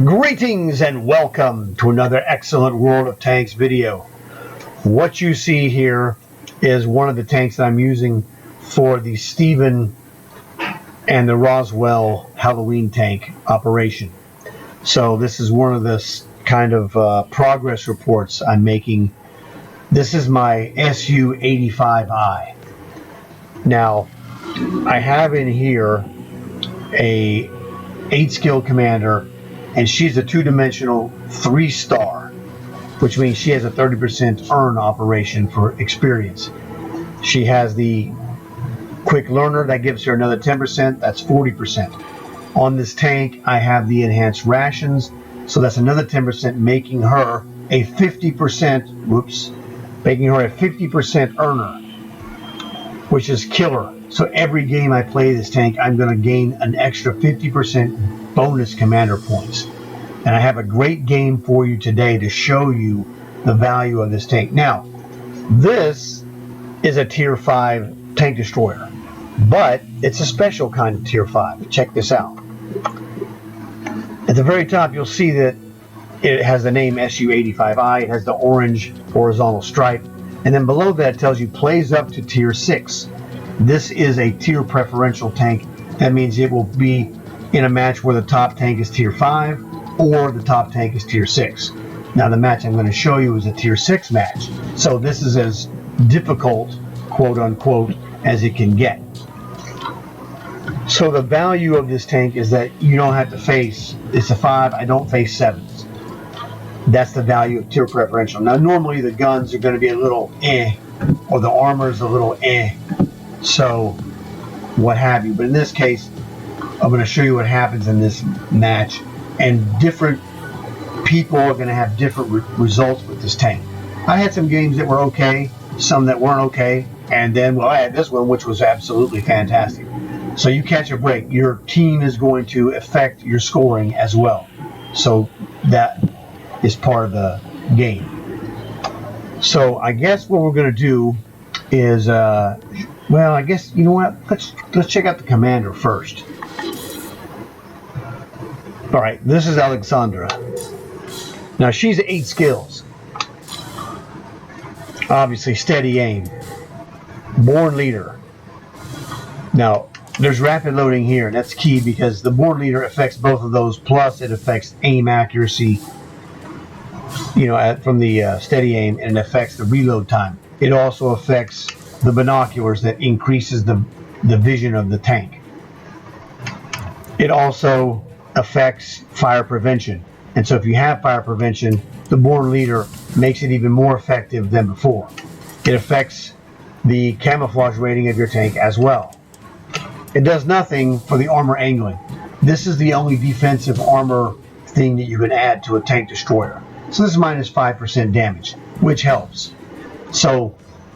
Greetings and welcome to another excellent World of Tanks video. What you see here is one of the tanks that I'm using for the Steven and the Roswell Halloween tank operation. So this is one of the kind of progress reports I'm making. This is my SU-85i. Now, I have in here a 8-skill commander, and she's a 2-dimensional 3-star, which means she has a 30% earn operation for experience. She has the quick learner that gives her another 10%, that's 40%. On this tank, I have the enhanced rations, so that's another 10%, making her a 50%, making her a 50% earner, which is killer. So every game I play this tank, I'm going to gain an extra 50% bonus commander points. And I have a great game for you today to show you the value of this tank. Now, this is a tier 5 tank destroyer, but it's a special kind of tier 5. Check this out. At the very top, you'll see that it has the name SU-85i. It has the orange horizontal stripe. And then below that, it tells you plays up to tier 6. This is a tier preferential tank. That means it will be in a match where the top tank is tier 5 or the top tank is tier 6. Now the match I'm going to show you is a tier 6 match. So this is as difficult, quote unquote, as it can get. So the value of this tank is that you don't have to face, it's a 5, I don't face 7s. That's the value of tier preferential. Now normally the guns are going to be a little or the armor is a little so what have you. But in this case, I'm going to show you what happens in this match, and different people are going to have different results with this tank. I had some games that were okay, some that weren't okay, and then I had this one which was absolutely fantastic. So you catch a break, your team is going to affect your scoring as well. So that is part of the game. So I guess what we're going to do is, well, I guess, you know what, let's check out the commander first. Alright, this is Alexandra. Now she's 8 skills. Obviously steady aim. Born leader. Now there's rapid loading here, and that's key because the born leader affects both of those, plus it affects aim accuracy, you know, from the steady aim, and it affects the reload time. It also affects the binoculars that increases the vision of the tank. It also affects fire prevention, and so if you have fire prevention, the born leader makes it even more effective than before. It affects the camouflage rating of your tank as well. It does nothing for the armor angling. This is the only defensive armor thing that you can add to a tank destroyer. So this is minus 5% damage, which helps. So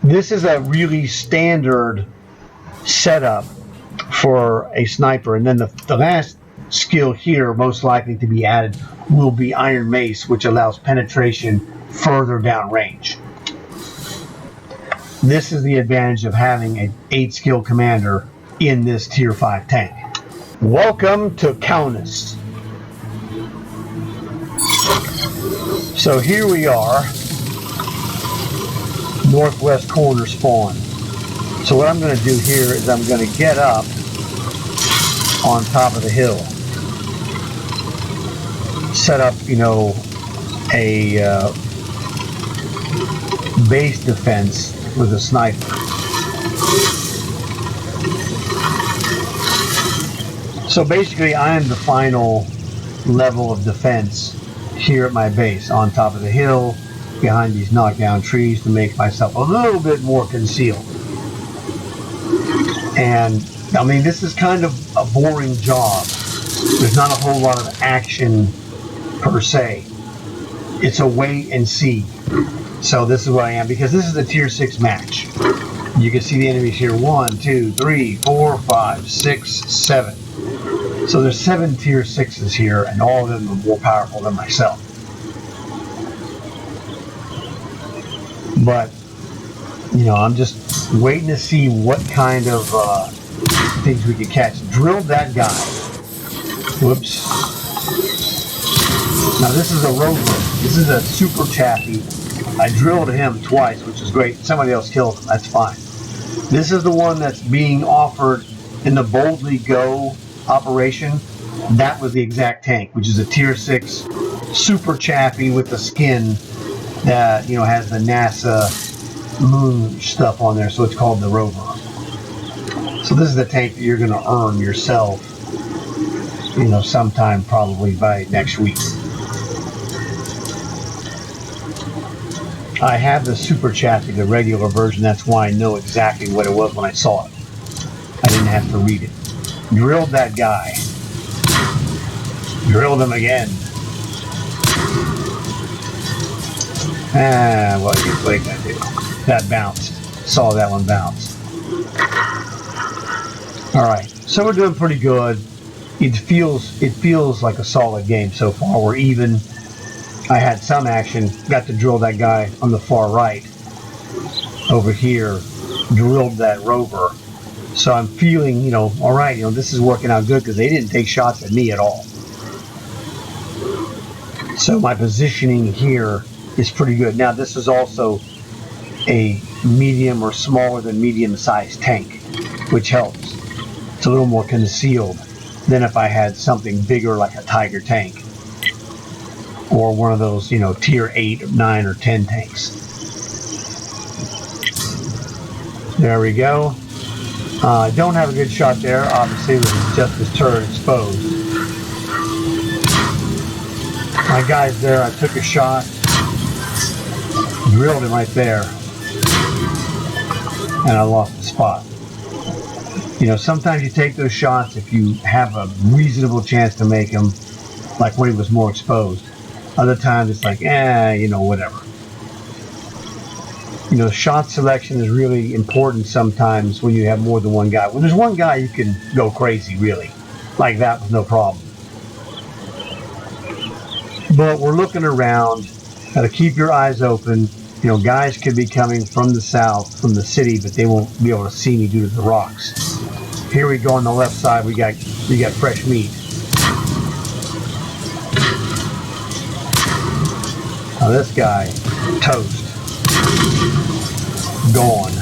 this is a really standard setup for a sniper. And then the last skill here, most likely to be added, will be Iron Mace, which allows penetration further down range. This is the advantage of having an 8-skill commander in this tier 5 tank. Welcome to Kaunas. So here we are, northwest corner spawn. So what I'm going to do here is I'm going to get up on top of the hill, set up, you know, a base defense with a sniper. So basically I am the final level of defense here at my base, on top of the hill, behind these knockdown trees, to make myself a little bit more concealed. And I mean, this is kind of a boring job. There's not a whole lot of action per se. It's a wait and see. So this is what I am, because this is a tier 6 match. You can see the enemies here: 1, 2, 3, 4, 5, 6, 7. So there's 7 tier 6s here, and all of them are more powerful than myself. But, you know, I'm just waiting to see what kind of things we could catch. Drilled that guy. Whoops. Now this is a Rover. This is a super chappy. I drilled him twice, which is great. Somebody else killed him. That's fine. This is the one that's being offered in the Boldly Go operation. That was the exact tank, which is a tier 6 super chappy with the skin that, you know, has the NASA moon stuff on there. So it's called the Rover. So this is the tank that you're going to earn yourself, you know, sometime probably by next week. I have the super chappy, the regular version. That's why I know exactly what it was when I saw it. I didn't have to read it. Drilled that guy. Drilled him again. What do you think I did? That bounced. Saw that one bounce. Alright, so we're doing pretty good. It feels like a solid game so far. We're even. I had some action. Got to drill that guy on the far right. Over here. Drilled that Rover. So I'm feeling, you know, alright, you know, this is working out good because they didn't take shots at me at all. So my positioning here is pretty good. Now this is also a medium or smaller than medium sized tank, which helps. It's a little more concealed than if I had something bigger like a Tiger tank or one of those, you know, tier 8, 9, or 10 tanks. There we go. I don't have a good shot there, obviously, with just this turret exposed. My guy's there, I took a shot, drilled him right there, and I lost the spot. You know, sometimes you take those shots if you have a reasonable chance to make them, like when he was more exposed. Other times it's like, you know, whatever. You know, shot selection is really important sometimes when you have more than one guy. When there's one guy, you can go crazy, really. Like that with no problem. But we're looking around. Got to keep your eyes open. You know, guys could be coming from the south, from the city, but they won't be able to see me due to the rocks. Here we go on the left side. We got fresh meat. Now this guy, toast. Gone.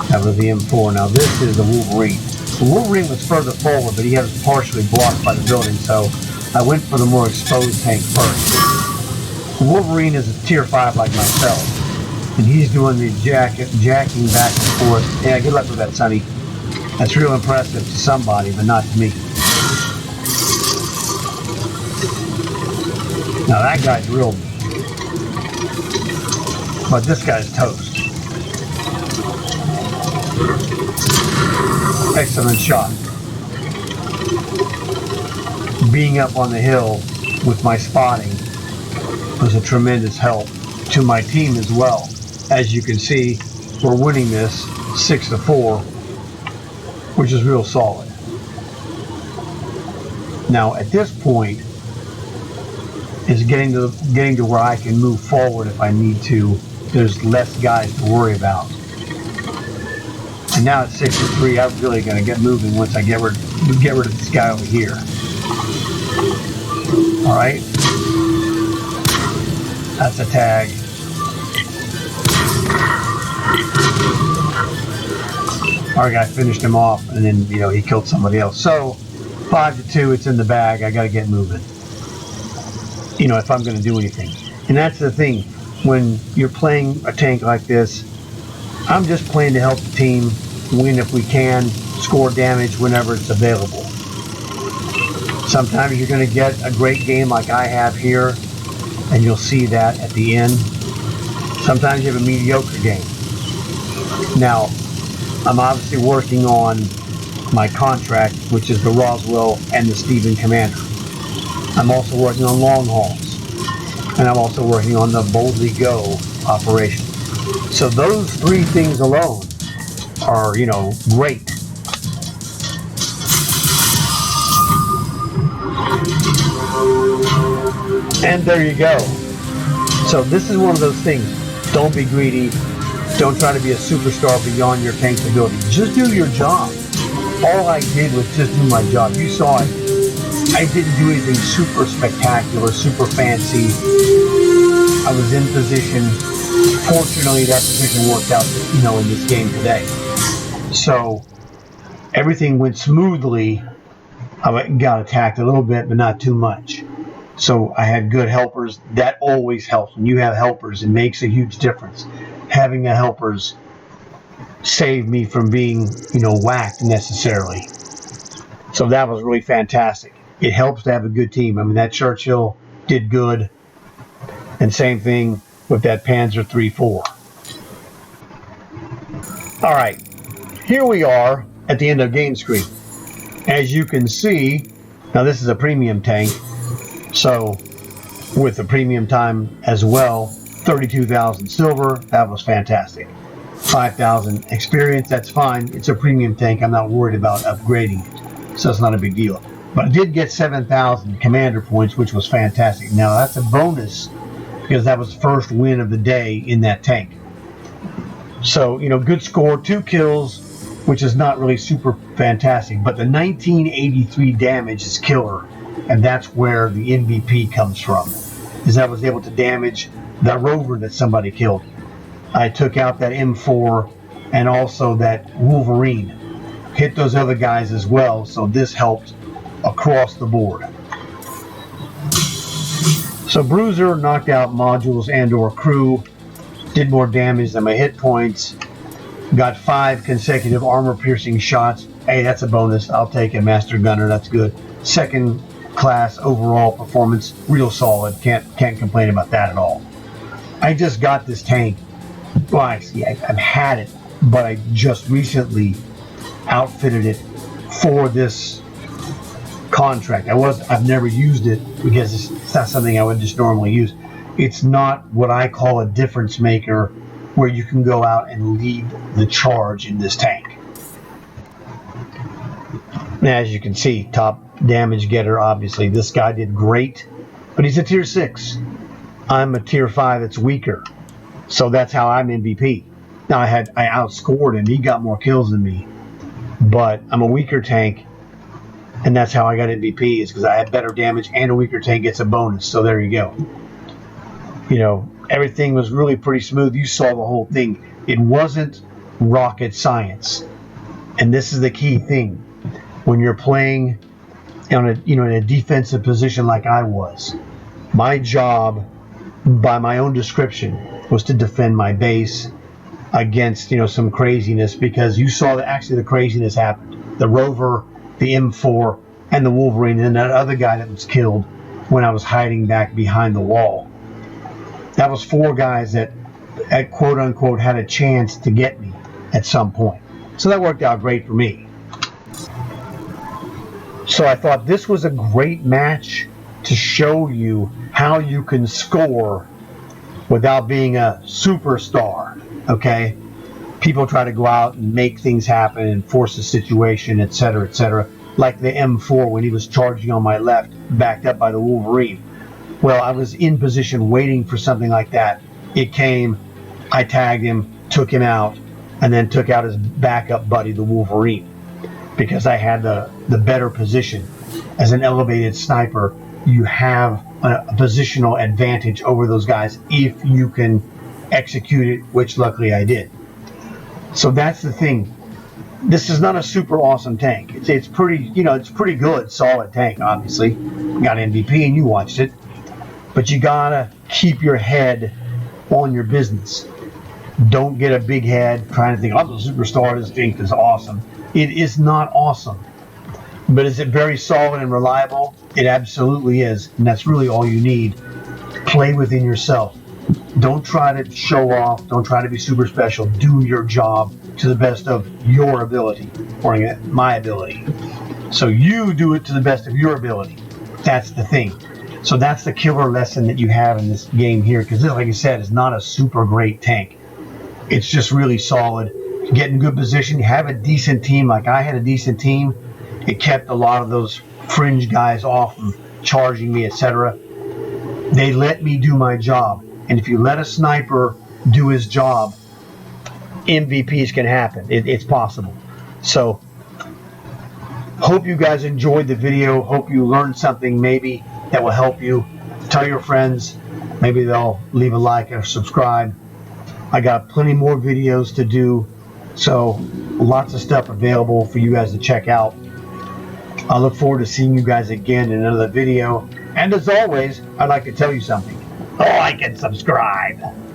That was the M4. Now this is the Wolverine. The Wolverine was further forward, but he was partially blocked by the building, so I went for the more exposed tank first. The Wolverine is a tier 5 like myself, and he's doing the jacking back and forth. Yeah, good luck with that, Sonny. That's real impressive to somebody, but not to me. Now that guy drilled me. But this guy's toast. Excellent shot. Being up on the hill with my spotting was a tremendous help to my team as well. As you can see, we're winning this 6-4, which is real solid. Now at this point is getting to where I can move forward if I need to. There's less guys to worry about. And now it's 6-3. I'm really going to get moving once I get rid of this guy over here. All right. That's a tag. Our guy finished him off, and then, you know, he killed somebody else. So 5-2. It's in the bag. I got to get moving. You know, if I'm going to do anything. And that's the thing. When you're playing a tank like this, I'm just playing to help the team win if we can, score damage whenever it's available. Sometimes you're going to get a great game like I have here, and you'll see that at the end. Sometimes you have a mediocre game. Now, I'm obviously working on my contract, which is the Roswell and the Steven Commander. I'm also working on long hauls. And I'm also working on the Boldly Go operation. So those 3 things alone are, you know, great. And there you go. So this is one of those things. Don't be greedy. Don't try to be a superstar beyond your tank's ability. Just do your job. All I did was just do my job. You saw it. I I didn't do anything super spectacular, super fancy. I was in position. Fortunately, that position worked out, in this game today. So everything went smoothly. I got attacked a little bit, but not too much. So I had good helpers. That always helps. When you have helpers, it makes a huge difference. Having the helpers saved me from being, whacked necessarily. So that was really fantastic. It helps to have a good team. I mean, that Churchill did good. And same thing with that Panzer III-4. All right, here we are at the end of game screen. As you can see, now this is a premium tank, so with the premium time as well, 32,000 silver, that was fantastic. 5,000 experience, that's fine. It's a premium tank. I'm not worried about upgrading it, so it's not a big deal. But I did get 7,000 commander points, which was fantastic. Now that's a bonus because that was the first win of the day in that tank. So, good score, 2 kills, which is not really super fantastic, but the 1983 damage is killer, and that's where the MVP comes from, is I was able to damage that rover that somebody killed. I took out that M4 and also that Wolverine, hit those other guys as well, so this helped across the board. So Bruiser knocked out modules and or crew, did more damage than my hit points, got 5 consecutive armor-piercing shots. Hey, that's a bonus. I'll take a Master Gunner. That's good. Second class overall performance, real solid. Can't complain about that at all. I just got this tank. Well, actually, I've had it, but I just recently outfitted it for this contract. I've never used it because it's not something I would just normally use. It's not what I call a difference maker, where you can go out and lead the charge in this tank. Now, as you can see, top damage getter, obviously. This guy did great, but he's a tier 6. I'm a tier 5 that's weaker. So that's how I'm MVP. Now, I outscored him. He got more kills than me. But I'm a weaker tank, and that's how I got MVP, is because I had better damage, and a weaker tank gets a bonus. So there you go. Everything was really pretty smooth. You saw the whole thing. It wasn't rocket science. And this is the key thing. When you're playing in a defensive position like I was, my job, by my own description, was to defend my base against, some craziness, because you saw that actually the craziness happened. The Rover, the M4, and the Wolverine, and that other guy that was killed when I was hiding back behind the wall. That was 4 guys that quote unquote had a chance to get me at some point. So that worked out great for me. So I thought this was a great match to show you how you can score without being a superstar. Okay? People try to go out and make things happen and force the situation, etc., etc. Like the M4 when he was charging on my left, backed up by the Wolverine. Well, I was in position waiting for something like that. It came, I tagged him, took him out, and then took out his backup buddy, the Wolverine, because I had the better position. As an elevated sniper, you have a positional advantage over those guys if you can execute it, which luckily I did. So that's the thing. This is not a super awesome tank. It's pretty, it's pretty good, solid tank, obviously. Got MVP and you watched it. But you gotta keep your head on your business. Don't get a big head trying to think, I'm a superstar, this tank is awesome. It is not awesome. But is it very solid and reliable? It absolutely is. And that's really all you need. Play within yourself. Don't try to show off. Don't try to be super special. Do your job to the best of your ability, or my ability. So you do it to the best of your ability. That's the thing. So that's the killer lesson that you have in this game here, because this, like I said, is not a super great tank. It's just really solid. You get in good position. You have a decent team. Like I had a decent team. It kept a lot of those fringe guys off from charging me, etc. They let me do my job. And if you let a sniper do his job, MVPs can happen. It's possible. So Hope you guys enjoyed the video. Hope you learned something maybe that will help you. Tell your friends. Maybe they'll leave a like or subscribe. I got plenty more videos to do, so lots of stuff available for you guys to check out. I look forward to seeing you guys again in another video. And as always, I'd like to tell you something. Like and subscribe.